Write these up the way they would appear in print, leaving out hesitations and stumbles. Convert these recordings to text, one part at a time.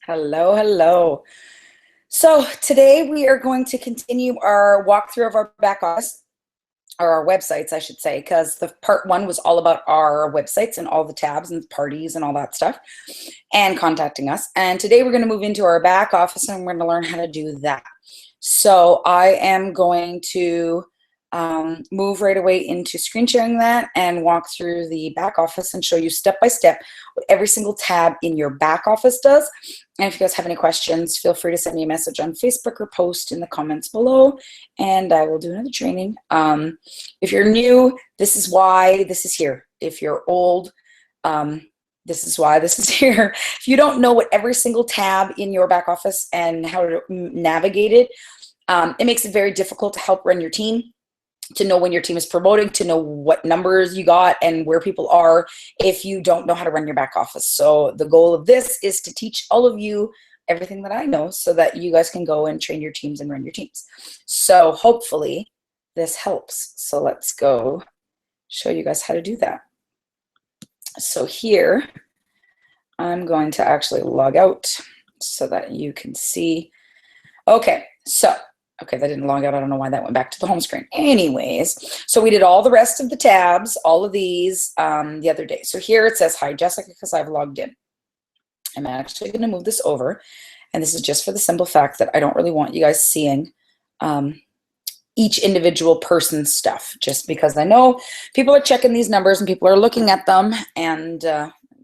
Hello, hello. So today we are going to continue our walkthrough of our back office, or our websites, I should say, because the part one was all about our websites and all the tabs and parties and all that stuff and contacting us. And today we're going to move into our back office and we're going to learn how to do that. So I am going to move right away into screen sharing that and walk through the back office and show you step by step what every single tab in your back office does. And if you guys have any questions, feel free to send me a message on Facebook or post in the comments below, and I will do another training. If you're new, this is why this is here. If you're old, this is why this is here. If you don't know what every single tab in your back office and how to navigate it, it makes it very difficult to help run your team, to know when your team is promoting, to know what numbers you got and where people are if you don't know how to run your back office. So the goal of this is to teach all of you everything that I know so that you guys can go and train your teams and run your teams. So hopefully this helps. So let's go show you guys how to do that. So here, I'm going to actually log out so that you can see. Okay, so okay, that didn't log out. I don't know why that went back to the home screen. Anyways, so we did all the rest of the tabs, all of these the other day. So here it says, hi, Jessica, because I've logged in. I'm actually going to move this over. And this is just for the simple fact that I don't really want you guys seeing each individual person's stuff, just because I know people are checking these numbers and people are looking at them, and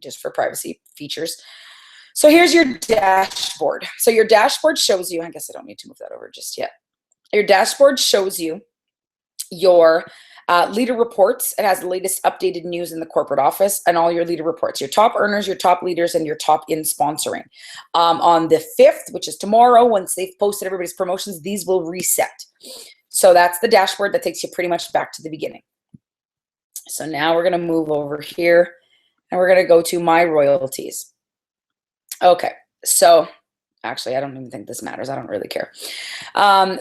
just for privacy features. So here's your dashboard. So your dashboard shows you, I guess I don't need to move that over just yet. Your dashboard shows you your leader reports. It has the latest updated news in the corporate office and all your leader reports, your top earners, your top leaders, and your top in sponsoring. On the 5th, which is tomorrow, once they've posted everybody's promotions, these will reset. So that's the dashboard that takes you pretty much back to the beginning. So now we're going to move over here and we're going to go to my royalties. Okay, so actually, I don't even think this matters. I don't really care.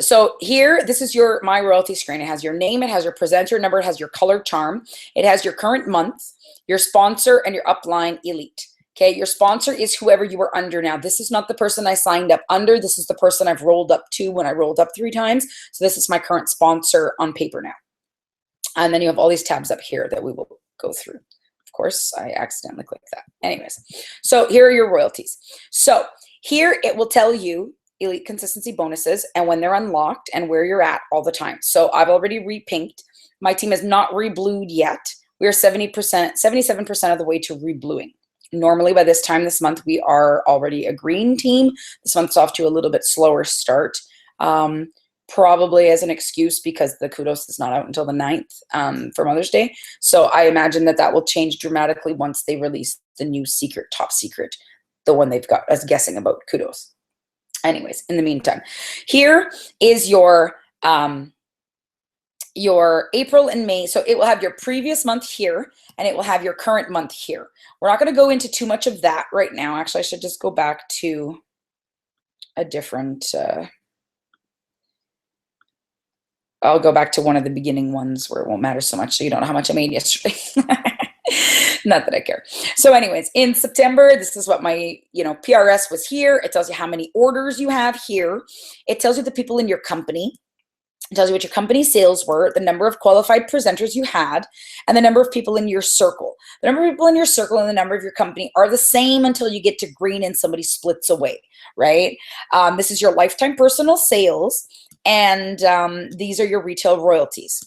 So here, this is your My Royalty screen. It has your name, it has your presenter number, it has your color charm, it has your current month, your sponsor, and your upline elite. Okay, your sponsor is whoever you are under now. This is not the person I signed up under. This is the person I've rolled up to when I rolled up 3 times. So this is my current sponsor on paper now. And then you have all these tabs up here that we will go through. Of course, I accidentally clicked that. Anyways, so here are your royalties. So here it will tell you elite consistency bonuses and when they're unlocked and where you're at all the time. So I've already re-pinked. My team is not re-blued yet. We are 77% of the way to re-bluing. Normally by this time this month, we are already a green team. This month's off to a little bit slower start. Probably as an excuse because the kudos is not out until the 9th for Mother's Day. So I imagine that that will change dramatically once they release the new secret, top secret, the one they've got us guessing about kudos. Anyways, in the meantime, here is your April and May. So it will have your previous month here and it will have your current month here. We're not going to go into too much of that right now. Actually, I should just go back to a different I'll go back to one of the beginning ones where it won't matter so much, so you don't know how much I made yesterday. Not that I care. So anyways, in September, this is what my, PRS was here. It tells you how many orders you have here. It tells you the people in your company. It tells you what your company sales were, the number of qualified presenters you had, and the number of people in your circle. The number of people in your circle and the number of your company are the same until you get to green and somebody splits away, right? This is your lifetime personal sales. And these are your retail royalties.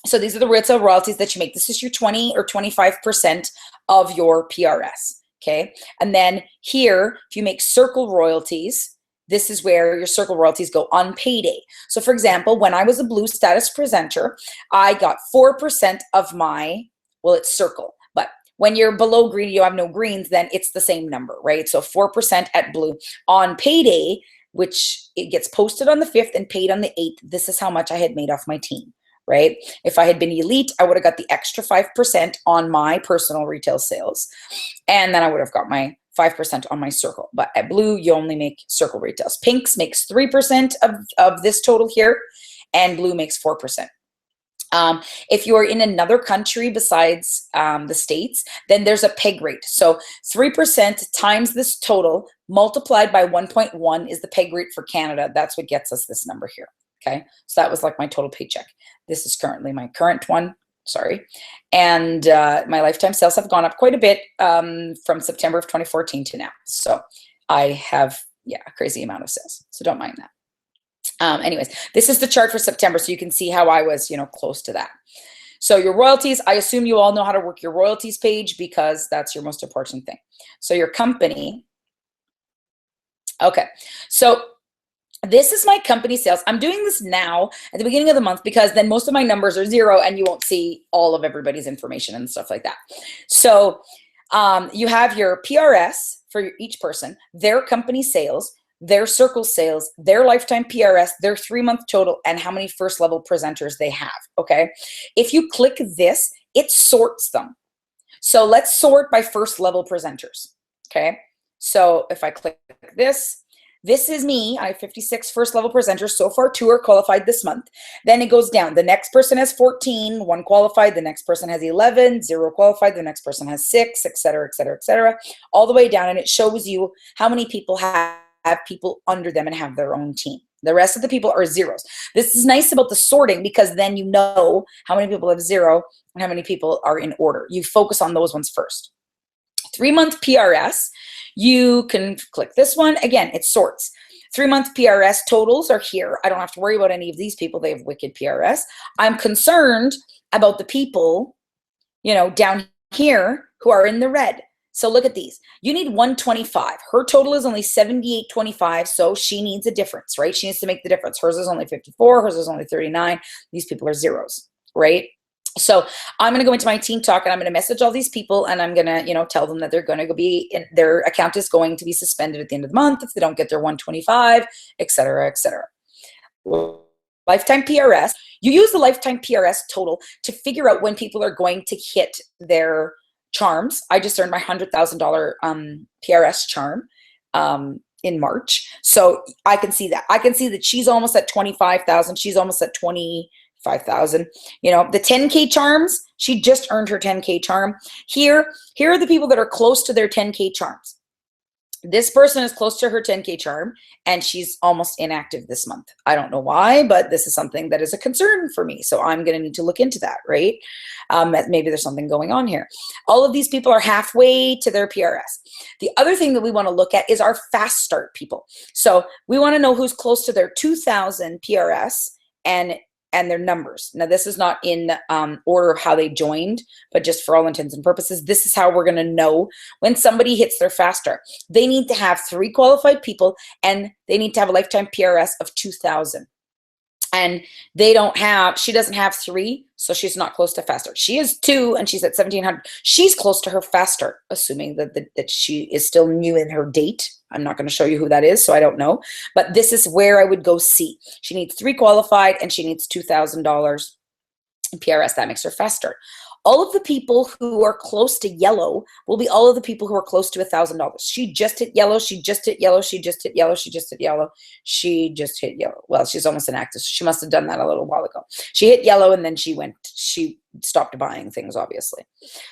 So these are the retail royalties that you make. This is your 20 or 25% of your PRS, okay? And then here, if you make circle royalties, this is where your circle royalties go on payday. So for example, when I was a blue status presenter, I got 4% of my, well, it's circle, but when you're below green, you have no greens, then it's the same number, right? So 4% at blue. On payday, which it gets posted on the 5th and paid on the 8th, this is how much I had made off my team, right? If I had been elite, I would have got the extra 5% on my personal retail sales. And then I would have got my 5% on my circle. But at blue, you only make circle retails. Pinks makes 3% of this total here, and blue makes 4%. If you're in another country besides the States, then there's a peg rate. So 3% times this total multiplied by 1.1 is the peg rate for Canada. That's what gets us this number here. Okay, so that was like my total paycheck. This is currently my current one. Sorry. And my lifetime sales have gone up quite a bit from September of 2014 to now. So I have, yeah, a crazy amount of sales. So don't mind that. Anyways, this is the chart for September, so you can see how I was, close to that. So your royalties, I assume you all know how to work your royalties page because that's your most important thing. So your company, okay. So this is my company sales. I'm doing this now at the beginning of the month because then most of my numbers are zero and you won't see all of everybody's information and stuff like that. So you have your PRS for each person, their company sales, their circle sales, their lifetime PRS, their 3-month total, and how many first level presenters they have, okay? If you click this, it sorts them. So let's sort by first level presenters, okay? So if I click this, this is me. I have 56 first level presenters. So far, 2 are qualified this month. Then it goes down. The next person has 14, 1 qualified. The next person has 11, 0 qualified. The next person has 6, et cetera, et cetera, et cetera, all the way down. And it shows you how many people have people under them and have their own team. The rest of the people are zeros. This is nice about the sorting because then you know how many people have 0 and how many people are in order. You focus on those ones first. 3-month PRS, you can click this one. Again, it sorts. 3-month PRS totals are here. I don't have to worry about any of these people. They have wicked PRS. I'm concerned about the people, down here who are in the red. So look at these. You need 125. Her total is only 78.25, so she needs a difference, right? She needs to make the difference. Hers is only 54. Hers is only 39. These people are zeros, right? So I'm going to go into my team talk and I'm going to message all these people and I'm going to, tell them that they're going to be, their account is going to be suspended at the end of the month if they don't get their 125, et cetera, et cetera. Lifetime PRS. You use the lifetime PRS total to figure out when people are going to hit their charms. I just earned my $100,000 PRS charm in March. So I can see that. I can see that she's almost at 25,000. She's almost at 25,000. The 10K charms, she just earned her 10K charm. Here are the people that are close to their 10K charms. This person is close to her 10K charm and she's almost inactive this month. I don't know why, but this is something that is a concern for me. So I'm going to need to look into that, right? Maybe there's something going on here. All of these people are halfway to their PRS. The other thing that we want to look at is our fast start people. So we want to know who's close to their 2,000 PRS and their numbers. Now, this is not in order of how they joined, but just for all intents and purposes, this is how we're going to know when somebody hits their fast start. They need to have 3 qualified people and they need to have a lifetime PRS of 2,000. And she doesn't have 3, so she's not close to fast start. She is 2 and she's at 1,700. She's close to her fast start, assuming that she is still new in her date. I'm not going to show you who that is, so I don't know. But this is where I would go see. She needs 3 qualified and she needs $2,000 in PRS. That makes her fast start. All of the people who are close to yellow will be all of the people who are close to $1,000. She just hit yellow. She just hit yellow. She just hit yellow. She just hit yellow. She just hit yellow. Well, she's almost inactive, so she must have done that a little while ago. She hit yellow and then she stopped buying things, obviously.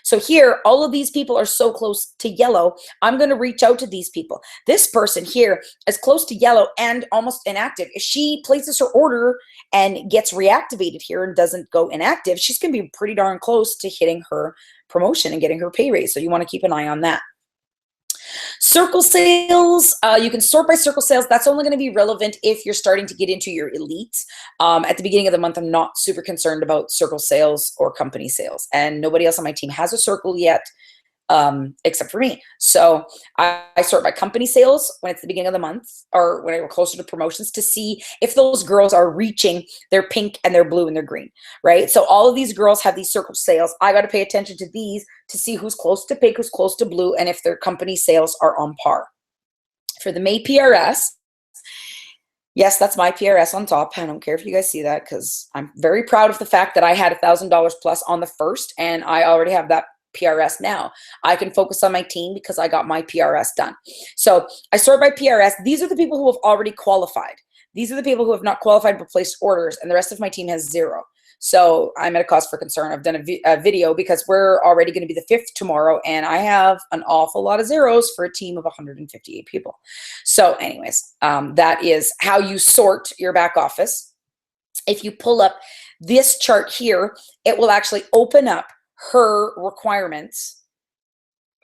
So here, all of these people are so close to yellow. I'm going to reach out to these people. This person here is close to yellow and almost inactive. If she places her order and gets reactivated here and doesn't go inactive, she's going to be pretty darn close to hitting her promotion and getting her pay raise. So you want to keep an eye on that. Circle sales, you can sort by circle sales. That's only going to be relevant if you're starting to get into your elites. At the beginning of the month, I'm not super concerned about circle sales or company sales. And nobody else on my team has a circle yet, except for me. So I sort by company sales when it's the beginning of the month or when we're closer to promotions to see if those girls are reaching their pink and their blue and their green, right? So all of these girls have these circle sales. I got to pay attention to these to see who's close to pink, who's close to blue, and if their company sales are on par. For the May PRS, yes, that's my PRS on top. I don't care if you guys see that because I'm very proud of the fact that I had $1,000 plus on the first and I already have that PRS now. I can focus on my team because I got my PRS done. So I sort by PRS. These are the people who have already qualified. These are the people who have not qualified but placed orders, and the rest of my team has 0. So I'm at a cause for concern. I've done a video because we're already going to be the 5th tomorrow, and I have an awful lot of zeros for a team of 158 people. So anyways, that is how you sort your back office. If you pull up this chart here, it will actually open up her requirements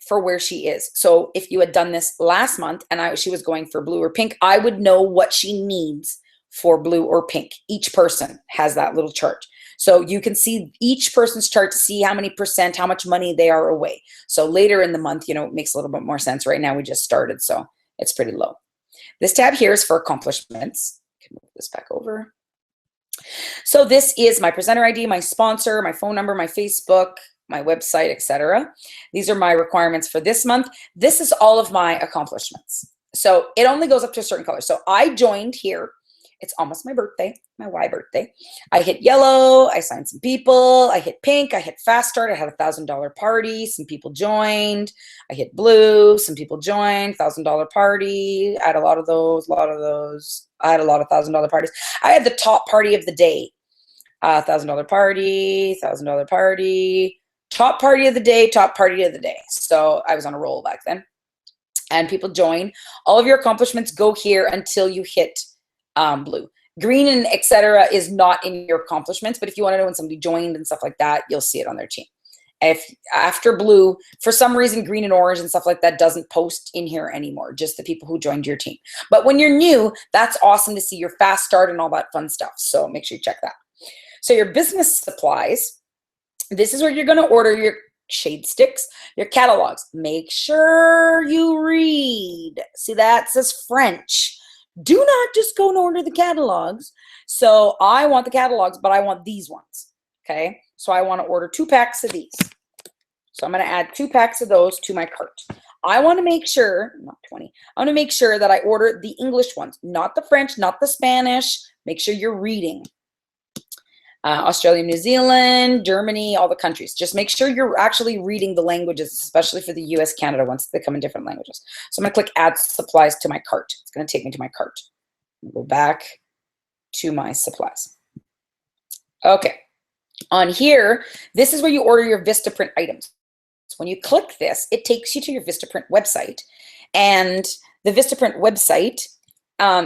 for where she is. So if you had done this last month and she was going for blue or pink, I would know what she needs for blue or pink. Each person has that little chart. So you can see each person's chart to see how many percent, how much money they are away. So later in the month, you know, it makes a little bit more sense. Right now we just started, so it's pretty low. This tab here is for accomplishments. I can move this back over. So this is my presenter ID, my sponsor, my phone number, my Facebook, my website, etc. These are my requirements for this month. This is all of my accomplishments. So it only goes up to a certain color. So I joined here. It's almost my birthday, my Y birthday. I hit yellow, I signed some people, I hit pink, I hit fast start, I had a $1,000 party, some people joined. I hit blue, some people joined, $1,000 party. I had a lot of those. I had a lot of $1,000 parties. I had the top party of the day. $1,000 party, $1,000 party, top party of the day, top party of the day. So I was on a roll back then. And people join. All of your accomplishments go here until you hit blue. Green and etc. is not in your accomplishments, but if you want to know when somebody joined and stuff like that, you'll see it on their team. If after blue, for some reason, green and orange and stuff like that doesn't post in here anymore, just the people who joined your team. But when you're new, that's awesome to see your fast start and all that fun stuff. So make sure you check that. So your business supplies, this is where you're going to order your shade sticks, your catalogs. Make sure you read. See, that says French. Do not just go and order the catalogs. So I want the catalogs, but I want these ones. Okay. So I want to order 2 packs of these. So I'm going to add 2 packs of those to my cart. I want to make sure, not 20, I want to make sure that I order the English ones, not the French, not the Spanish. Make sure you're reading. Australia, New Zealand, Germany, all the countries. Just make sure you're actually reading the languages, especially for the US, Canada ones. They come in different languages. So I'm going to click Add Supplies to my cart. It's going to take me to my cart. Go back to my supplies. Okay. On here, this is where you order your Vistaprint items. So when you click this, it takes you to your Vistaprint website. And the Vistaprint website,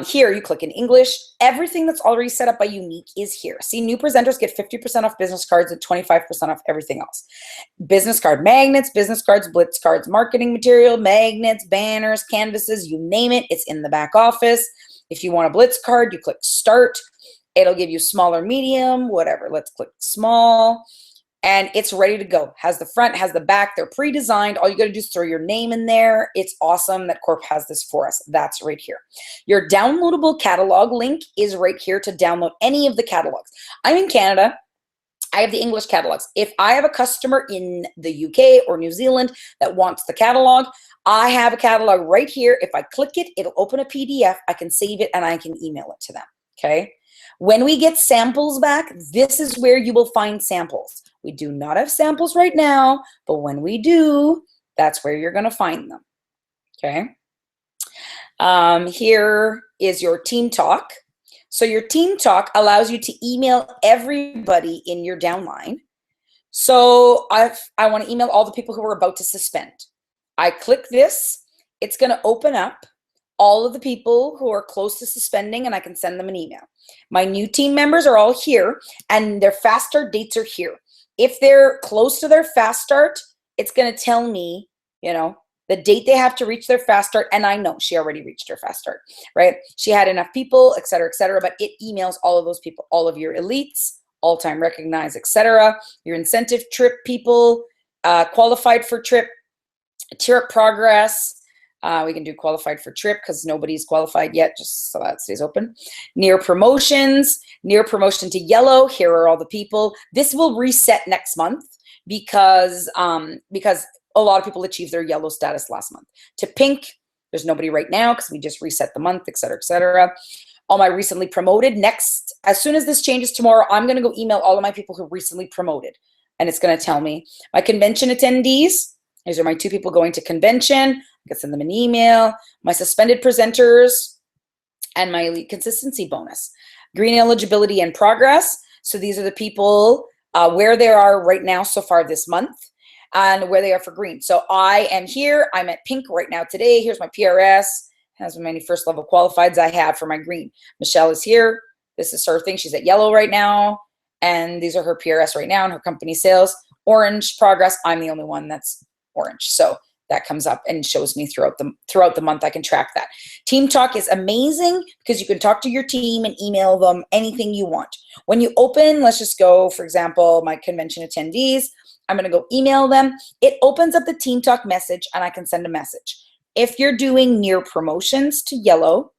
here you click in English. Everything that's already set up by Unique is here. See, new presenters get 50% off business cards and 25% off everything else. Business card magnets, business cards, blitz cards, marketing material, magnets, banners, canvases, you name it, it's in the back office. If you want a blitz card, you click start. It'll give you small or medium, whatever. Let's click small. And it's ready to go. Has the front, has the back. They're pre-designed. All you got to do is throw your name in there. It's awesome that Corp has this for us. That's right here. Your downloadable catalog link is right here to download any of the catalogs. I'm in Canada. I have the English catalogs. If I have a customer in the UK or New Zealand that wants the catalog, I have a catalog right here. If I click it, it'll open a PDF. I can save it and I can email it to them. Okay. When we get samples back, this is where you will find samples. We do not have samples right now, but when we do, that's where you're going to find them. Okay. Here is your team talk. So your team talk allows you to email everybody in your downline. So I want to email all the people who are about to suspend. I click this. It's going to open up all of the people who are close to suspending, and I can send them an email. My new team members are all here, and their fast start dates are here. If they're close to their fast start, it's going to tell me, you know, the date they have to reach their fast start, and I know she already reached her fast start, right? She had enough people, et cetera, but it emails all of those people, all of your elites, all-time recognized, etc. Your incentive trip people, qualified for trip progress. We can do qualified for trip because nobody's qualified yet, just so that stays open. Near promotions, near promotion to yellow. Here are all the people. This will reset next month because a lot of people achieved their yellow status last month. To pink, there's nobody right now because we just reset the month, et cetera, et cetera. All my recently promoted. Next, as soon as this changes tomorrow, I'm going to go email all of my people who recently promoted, and it's going to tell me. My convention attendees. These are my 2 people going to convention. I can send them an email. My suspended presenters and my elite consistency bonus. Green eligibility and progress. So these are the people where they are right now so far this month and where they are for green. So I am here. I'm at pink right now today. Here's my PRS. Has many first level qualifieds I have for my green. Michelle is here. This is her thing. She's at yellow right now. And these are her PRS right now and her company sales. Orange progress. I'm the only one that's orange. So that comes up and shows me throughout the month. I can track that. Team Talk is amazing because you can talk to your team and email them anything you want. When you open, let's just go, for example, my convention attendees, I'm going to go email them. It opens up the Team Talk message and I can send a message. If you're doing near promotions to yellow,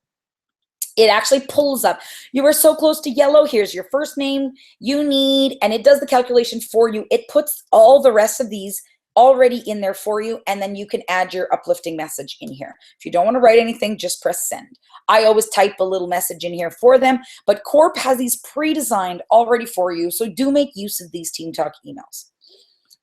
it actually pulls up. You are so close to yellow. Here's your first name you need, and it does the calculation for you. It puts all the rest of these already in there for you, and then you can add your uplifting message in here. If you don't want to write anything, just press send. I always type a little message in here for them, but Corp has these pre-designed already for you, so do make use of these Team Talk emails.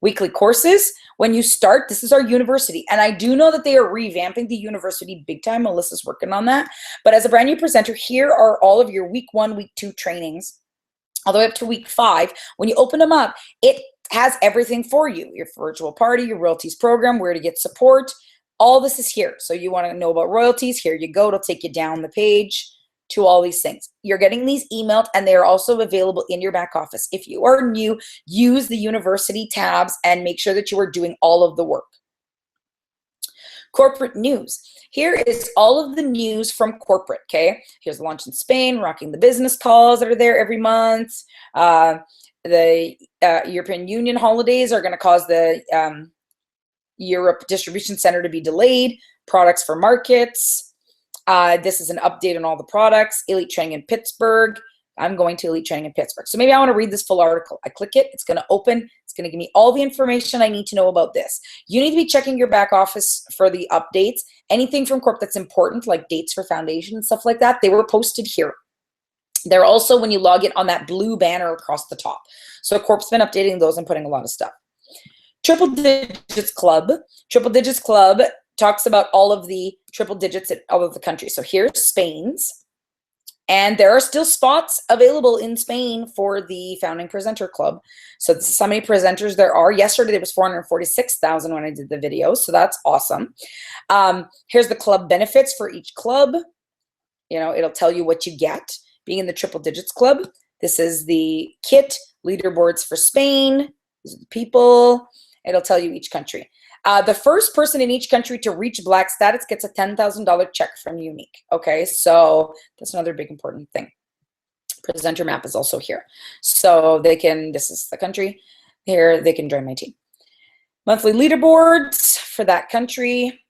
Weekly courses, when you start, this is our university, and I do know that they are revamping the university big time. Melissa's working on that, but as a brand new presenter, here are all of your week 1, week 2 trainings, all the way up to week 5. When you open them up, it has everything for you, your virtual party, your royalties program, where to get support. All this is here. So you want to know about royalties, here you go. It'll take you down the page to all these things. You're getting these emailed, and they are also available in your back office. If you are new, use the university tabs and make sure that you are doing all of the work. Corporate news. Here is all of the news from corporate, okay? Here's the launch in Spain, rocking the business calls that are there every month. The European Union holidays are going to cause the Europe distribution center to be delayed. Products for markets. This is an update on all the products. Elite training in Pittsburgh. I'm going to Elite training in Pittsburgh. So maybe I want to read this full article. I click it. It's going to open. It's going to give me all the information I need to know about this. You need to be checking your back office for the updates. Anything from Corp that's important, like dates for foundation and stuff like that, they were posted here. They're also, when you log in, on that blue banner across the top. So Corp's been updating those and putting a lot of stuff. Triple Digits Club. Triple Digits Club talks about all of the triple digits in all of the countries. So here's Spain's. And there are still spots available in Spain for the Founding Presenter Club. So this is how many presenters there are. Yesterday, there was 446,000 when I did the video. So that's awesome. Here's the club benefits for each club. You know, it'll tell you what you get being in the Triple Digits Club. This is the kit, leaderboards for Spain. These are the people. It'll tell you each country. The first person in each country to reach black status gets a $10,000 check from Unique. Okay, so that's another big important thing. Presenter map is also here. So they can, this is the country. Here, they can join my team. Monthly leaderboards for that country,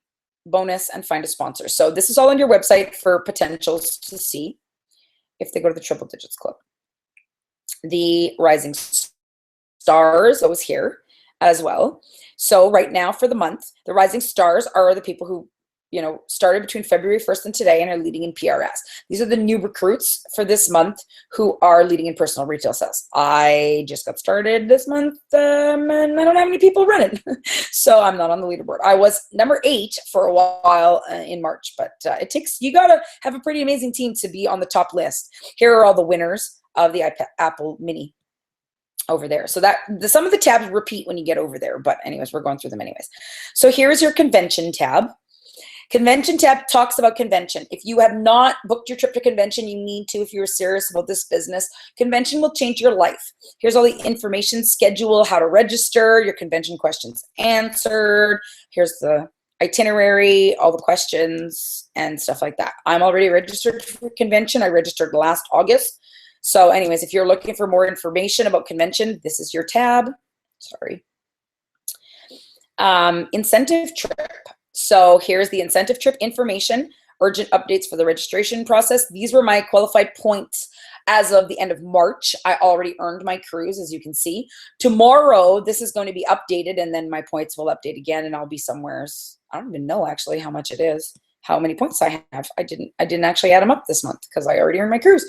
bonus, and find a sponsor. So this is all on your website for potentials to see if they go to the Triple Digits Club. The Rising Stars was here as well. So right now for the month, the Rising Stars are the people who, you know, started between February 1st and today and are leading in PRS. These are the new recruits for this month who are leading in personal retail sales. I just got started this month and I don't have any people running. So I'm not on the leaderboard. I was number 8 for a while in March, but it takes, you got to have a pretty amazing team to be on the top list. Here are all the winners of the Apple Mini over there. So that some of the tabs repeat when you get over there, but anyways, we're going through them anyways. So here's your convention tab. Convention tab talks about convention. If you have not booked your trip to convention, you need to if you're serious about this business. Convention will change your life. Here's all the information, schedule, how to register, your convention questions answered. Here's the itinerary, all the questions and stuff like that. I'm already registered for convention. I registered last August. So anyways, if you're looking for more information about convention, this is your tab. Sorry. Incentive trip. So here's the incentive trip information, urgent updates for the registration process. These were my qualified points as of the end of March. I already earned my cruise, as you can see. Tomorrow, this is going to be updated, and then my points will update again, and I'll be somewhere. I don't even know actually how much it is, how many points I have. I didn't actually add them up this month because I already earned my cruise.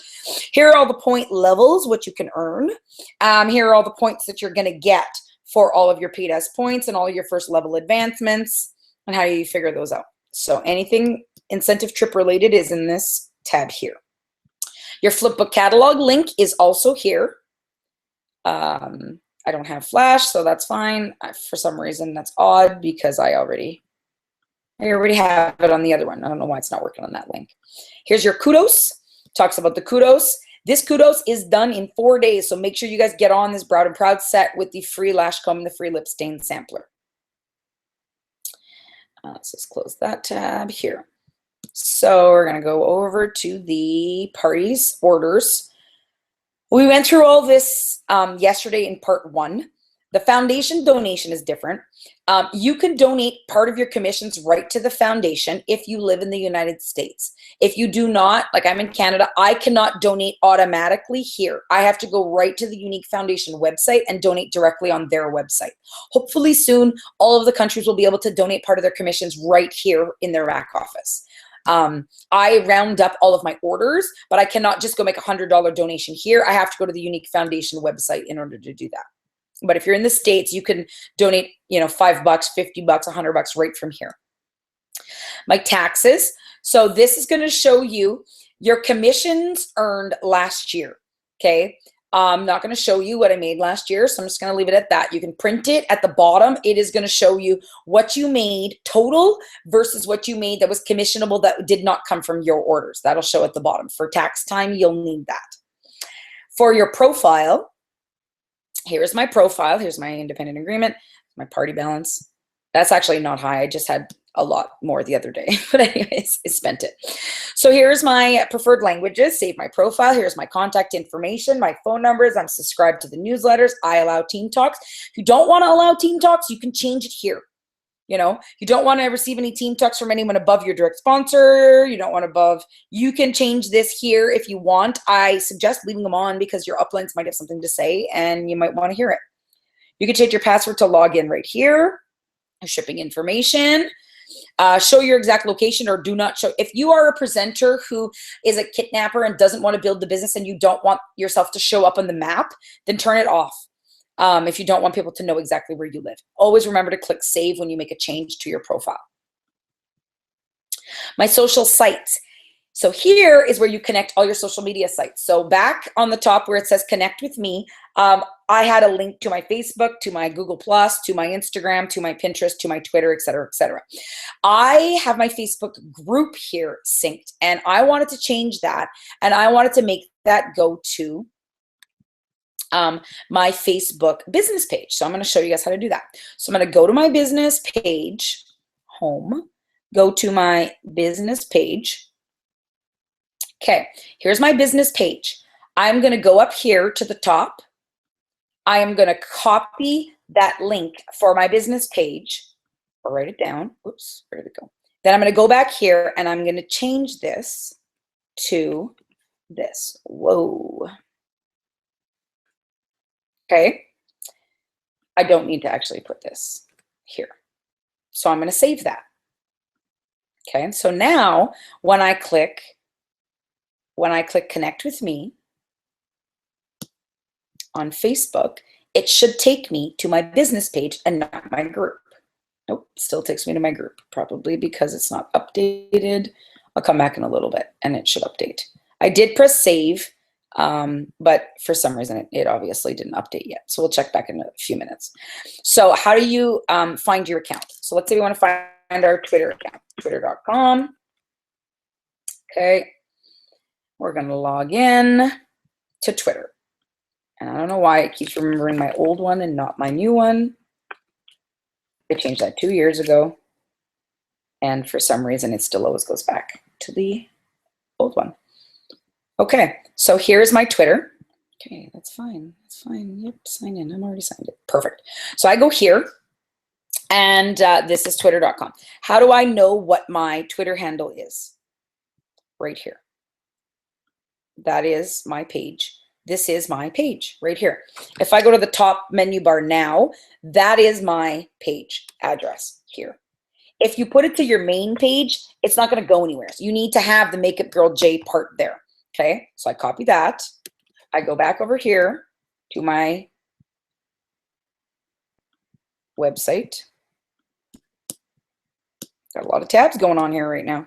Here are all the point levels, what you can earn. Here are all the points that you're going to get for all of your PDS points and all your first level advancements and how you figure those out. So anything incentive trip related is in this tab here. Your flipbook catalog link is also here. I don't have Flash, so that's fine. For some reason, that's odd because I already have it on the other one. I don't know why it's not working on that link. Here's your kudos. Talks about the kudos. This kudos is done in 4 days, so make sure you guys get on this Proud and Proud set with the free lash comb and the free lip stain sampler. Let's just close that tab here. So we're going to go over to the parties orders. We went through all this yesterday in part 1. The foundation donation is different. You can donate part of your commissions right to the foundation if you live in the United States. If you do not, like I'm in Canada, I cannot donate automatically here. I have to go right to the Unique Foundation website and donate directly on their website. Hopefully soon, all of the countries will be able to donate part of their commissions right here in their back office. I round up all of my orders, but I cannot just go make $100 donation here. I have to go to the Unique Foundation website in order to do that. But if you're in the States, you can donate, $5, $50, $100 right from here. My taxes. So this is going to show you your commissions earned last year. Okay. I'm not going to show you what I made last year, so I'm just going to leave it at that. You can print it at the bottom. It is going to show you what you made total versus what you made that was commissionable that did not come from your orders. That'll show at the bottom. For tax time, you'll need that. For your profile, here's my profile. Here's my independent agreement, my party balance. That's actually not high. I just had a lot more the other day, but anyways, I spent it. So here's my preferred languages, save my profile. Here's my contact information, my phone numbers. I'm subscribed to the newsletters. I allow team talks. If you don't want to allow team talks, you can change it here. You don't want to receive any team talks from anyone above your direct sponsor. You don't want you can change this here if you want. I suggest leaving them on because your uplines might have something to say and you might want to hear it. You can change your password to log in right here. Shipping information. Show your exact location or do not show. If you are a presenter who is a kidnapper and doesn't want to build the business and you don't want yourself to show up on the map, then turn it off. If you don't want people to know exactly where you live. Always remember to click save when you make a change to your profile. My social sites. So here is where you connect all your social media sites. So back on the top where it says connect with me, I had a link to my Facebook, to my Google+, to my Instagram, to my Pinterest, to my Twitter, et cetera, et cetera. I have my Facebook group here synced and I wanted to change that and I wanted to make that go to my Facebook business page. So I'm going to show you guys how to do that. So I'm going to go to my business page, home, go to my business page. Okay, here's my business page. I'm going to go up here to the top. I am going to copy that link for my business page or write it down. Oops, where did it go? Then I'm going to go back here and I'm going to change this to this. Whoa. Okay. I don't need to actually put this here. So I'm going to save that. Okay. So now when I click connect with me on Facebook, it should take me to my business page and not my group. Nope, still takes me to my group, probably because it's not updated. I'll come back in a little bit and it should update. I did press save, but for some reason it obviously didn't update yet. So we'll check back in a few minutes. So how do you find your account? So let's say we want to find our Twitter account, twitter.com. Okay. We're going to log in to Twitter. And I don't know why it keeps remembering my old one and not my new one. I changed that 2 years ago. And for some reason, it still always goes back to the old one. Okay, so here's my Twitter. Okay, that's fine. That's fine. Yep, sign in. I'm already signed in. Perfect. So I go here. And this is twitter.com. How do I know what my Twitter handle is? Right here. That is my page. This is my page right here. If I go to the top menu bar now, that is my page address here. If you put it to your main page, it's not going to go anywhere. So you need to have the Makeup Girl J part there. Okay, so I copy that. I go back over here to my website. Got a lot of tabs going on here right now.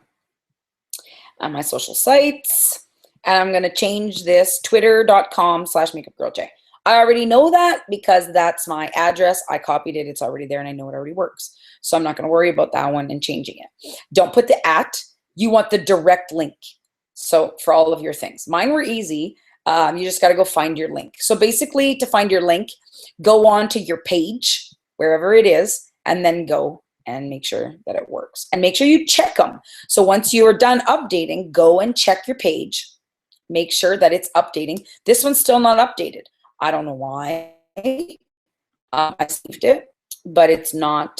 On my social sites. And I'm going to change this twitter.com/makeupgirlj. I already know that because that's my address. I copied it. It's already there and I know it already works. So I'm not going to worry about that one and changing it. Don't put the at. You want the direct link. So for all of your things. Mine were easy. You just got to go find your link. So basically, to find your link, go on to your page, wherever it is, and then go and make sure that it works. And make sure you check them. So once you are done updating, go and check your page. Make sure that it's updating. This one's still not updated. I don't know why. I saved it, but it's not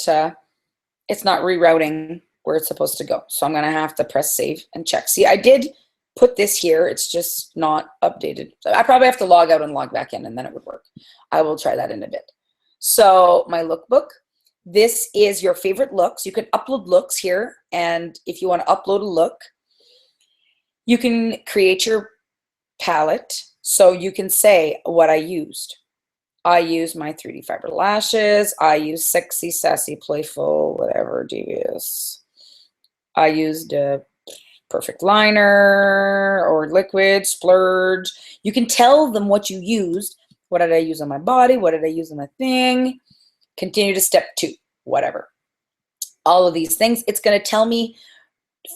rerouting where it's supposed to go. So I'm going to have to press save and check. See, I did put this here. It's just not updated. I probably have to log out and log back in and then it would work. I will try that in a bit. So my lookbook, this is your favorite looks. You can upload looks here. And if you want to upload a look, you can create your palette. So you can say what I used. I use my 3D fiber lashes. I use sexy, sassy, playful, whatever, devious. I used a perfect liner or liquid, splurge. You can tell them what you used. What did I use on my body? What did I use on my thing? Continue to step 2, whatever. All of these things. It's going to tell me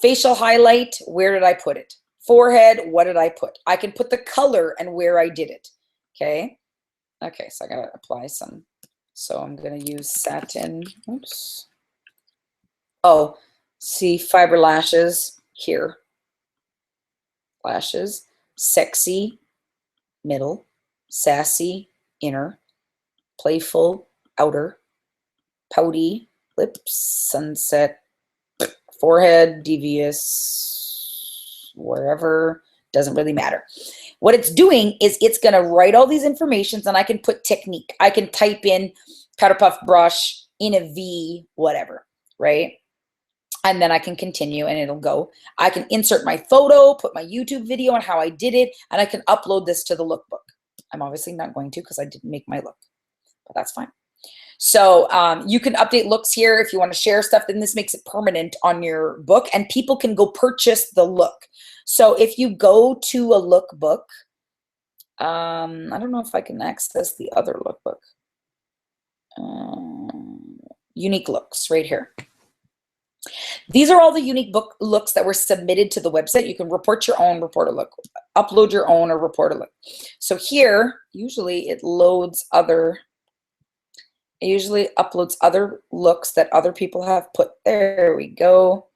facial highlight. Where did I put it? Forehead. What did I put? I can put the color and where I did it. Okay. Okay, so I gotta apply some. So I'm gonna use satin. Oops. Oh, see, fiber lashes here. Lashes, sexy, middle, sassy, inner, playful, outer, pouty, lips, sunset, forehead, devious, wherever, doesn't really matter. What it's doing is it's going to write all these informations and I can put technique. I can type in powder puff brush in a V, whatever, right? And then I can continue and it'll go. I can insert my photo, put my YouTube video on how I did it, and I can upload this to the lookbook. I'm obviously not going to because I didn't make my look, but that's fine. So you can update looks here if you want to share stuff, then this makes it permanent on your book and people can go purchase the look. So if you go to a lookbook, I don't know if I can access the other lookbook. Unique looks right here. These are all the unique book looks that were submitted to the website. You can report your own, report a look, upload your own, or report a look. So here, usually it loads other. It usually uploads other looks that other people have put. There we go.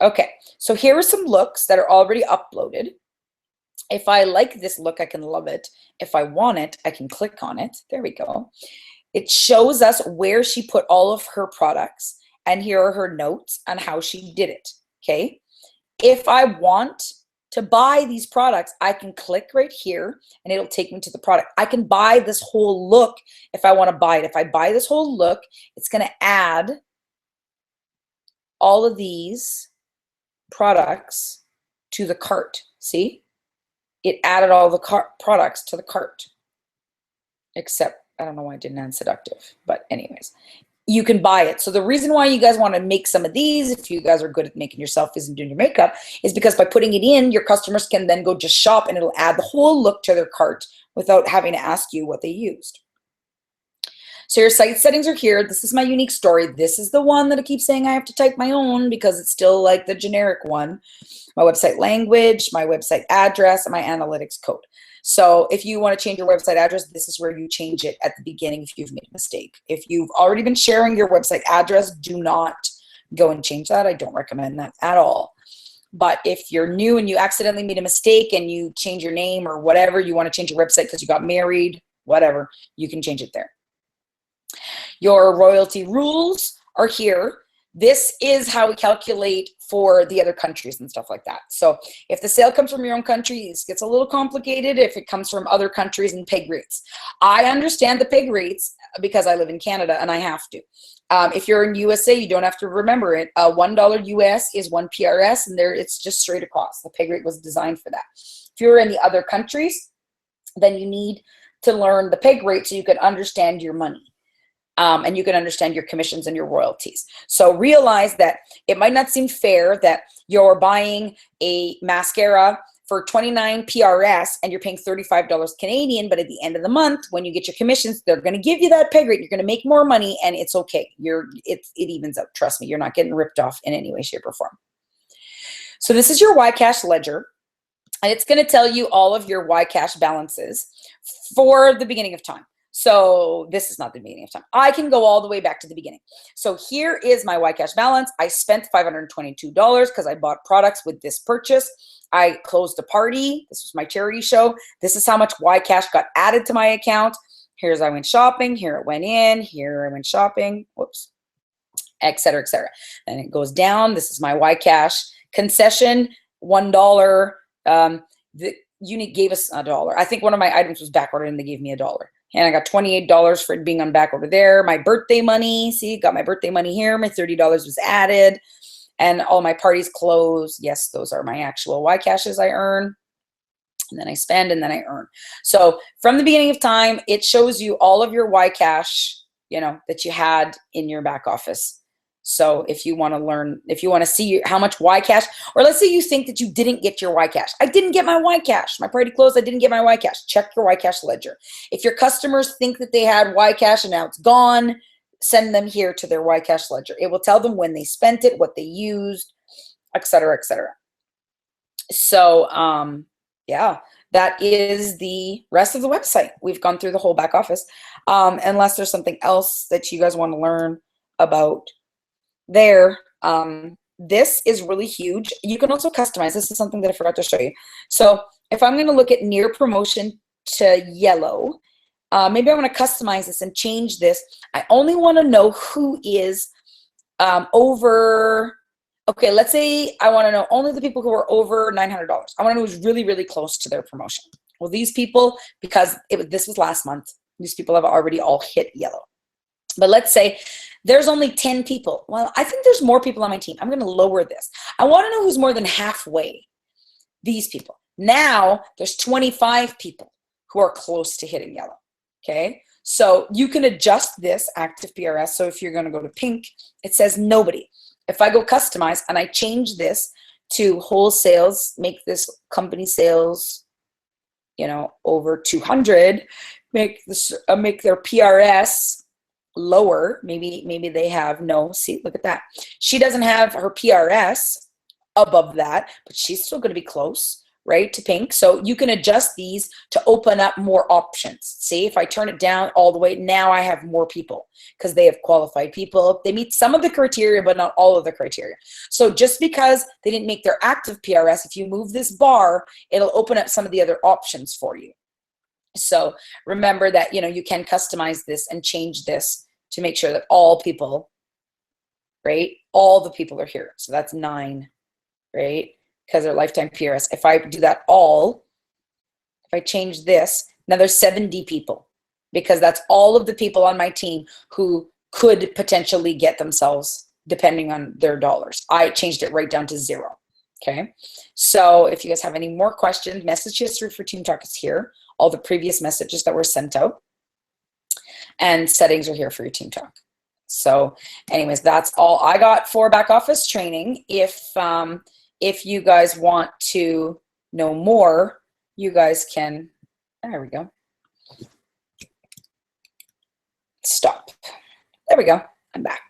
Okay, so here are some looks that are already uploaded. If I like this look, I can love it. If I want it, I can click on it. There we go. It shows us where she put all of her products, and here are her notes on how she did it, okay? If I want to buy these products, I can click right here and it'll take me to the product. I can buy this whole look if I want to buy it. If I buy this whole look, it's going to add all of these products to the cart. See? It added all the products to the cart. Except, I don't know why I didn't add seductive, but anyways. You can buy it. So the reason why you guys want to make some of these, if you guys are good at making your selfies and doing your makeup, is because by putting it in, your customers can then go just shop and it'll add the whole look to their cart without having to ask you what they used. So your site settings are here. This is my unique story. This is the one that I keep saying I have to type my own because it's still like the generic one. My website language, my website address, and my analytics code. So if you want to change your website address, this is where you change it at the beginning if you've made a mistake. If you've already been sharing your website address, do not go and change that. I don't recommend that at all. But if you're new and you accidentally made a mistake and you change your name or whatever, you want to change your website because you got married, whatever, you can change it there. Your royalty rules are here. This is how we calculate for the other countries and stuff like that. So if the sale comes from your own country, it gets a little complicated if it comes from other countries and peg rates. I understand the peg rates because I live in Canada and I have to. If you're in USA, you don't have to remember it. $1 US is 1 PRS and there it's just straight across. The peg rate was designed for that. If you're in the other countries, then you need to learn the peg rate so you can understand your money. And you can understand your commissions and your royalties. So realize that it might not seem fair that you're buying a mascara for 29 PRS and you're paying $35 Canadian, but at the end of the month, when you get your commissions, they're going to give you that peg rate. You're going to make more money and it's okay. It evens out. Trust me, you're not getting ripped off in any way, shape, or form. So this is your YCash ledger, and it's going to tell you all of your YCash balances for the beginning of time. So this is not the beginning of time. I can go all the way back to the beginning. So here is my YCash balance. I spent $522 because I bought products with this purchase. I closed a party. This was my charity show. This is how much YCash got added to my account. Here's I went shopping. Here it went in. Here I went shopping. Whoops. Et cetera, et cetera. And it goes down. This is my YCash concession. $1. The unit gave us $1. I think one of my items was backordered and they gave me $1. And I got $28 for it being on back order there. My birthday money, see, got my birthday money here. My $30 was added. And all my parties closed. Yes, those are my actual YCashes I earn. And then I spend and then I earn. So from the beginning of time, it shows you all of your YCash, you know, that you had in your back office. So if you want to learn, if you want to see how much YCash, or let's say you think that you didn't get your YCash. I didn't get my YCash. My party closed. I didn't get my YCash. Check your YCash ledger. If your customers think that they had YCash and now it's gone, send them here to their YCash ledger. It will tell them when they spent it, what they used, et cetera, et cetera. So, yeah, that is the rest of the website. We've gone through the whole back office. Unless there's something else that you guys want to learn about there. This is really huge. You can also customize. This is something that I forgot to show you. So if I'm going to look at near promotion to yellow, maybe I want to customize this and change this. I only want to know who is over. Okay, let's say I want to know only the people who are over $900. I want to know who's really, really close to their promotion. Well, these people, because this was last month, these people have already all hit yellow. But let's say there's only 10 people. Well, I think there's more people on my team. I'm going to lower this. I want to know who's more than halfway. These people. Now there's 25 people who are close to hitting yellow. Okay. So you can adjust this active PRS. So if you're going to go to pink, it says nobody. If I go customize and I change this to whole sales, make this company sales, you know, over 200, make their PRS lower. Maybe they have no, see, look at that. She doesn't have her PRS above that, but she's still going to be close, right, to pink. So you can adjust these to open up more options. See, if I turn it down all the way, now I have more people because they have qualified people. They meet some of the criteria, but not all of the criteria. So just because they didn't make their active PRS, if you move this bar, it'll open up some of the other options for you. So remember that, you know, you can customize this and change this to make sure that all people, right, all the people are here. So that's 9, right, because they're lifetime PRS. If I do that all, if I change this, now there's 70 people, because that's all of the people on my team who could potentially get themselves, depending on their dollars. I changed it right down to 0. Okay, so if you guys have any more questions, message history for Team Talk is here. All the previous messages that were sent out, and settings are here for your Team Talk. So anyways, that's all I got for back office training. If you guys want to know more, you guys can, there we go. Stop. There we go. I'm back.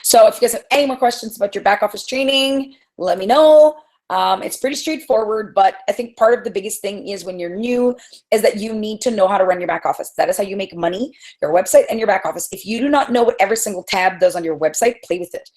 So if you guys have any more questions about your back office training, let me know. It's pretty straightforward, but I think part of the biggest thing is when you're new is that you need to know how to run your back office. That is how you make money, your website and your back office. If you do not know what every single tab does on your website, play with it.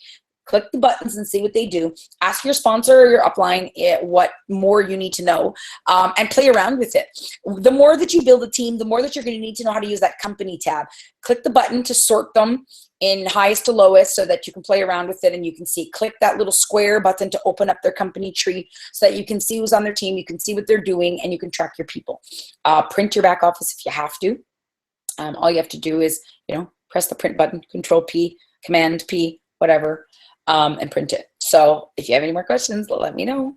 Click the buttons and see what they do. Ask your sponsor or your upline what more you need to know, and play around with it. The more that you build a team, the more that you're going to need to know how to use that company tab. Click the button to sort them in highest to lowest so that you can play around with it and you can see. Click that little square button to open up their company tree so that you can see who's on their team, you can see what they're doing, and you can track your people. Print your back office if you have to. All you have to do is, you know, press the print button, Control P, Command P, whatever, and print it. So if you have any more questions, let me know.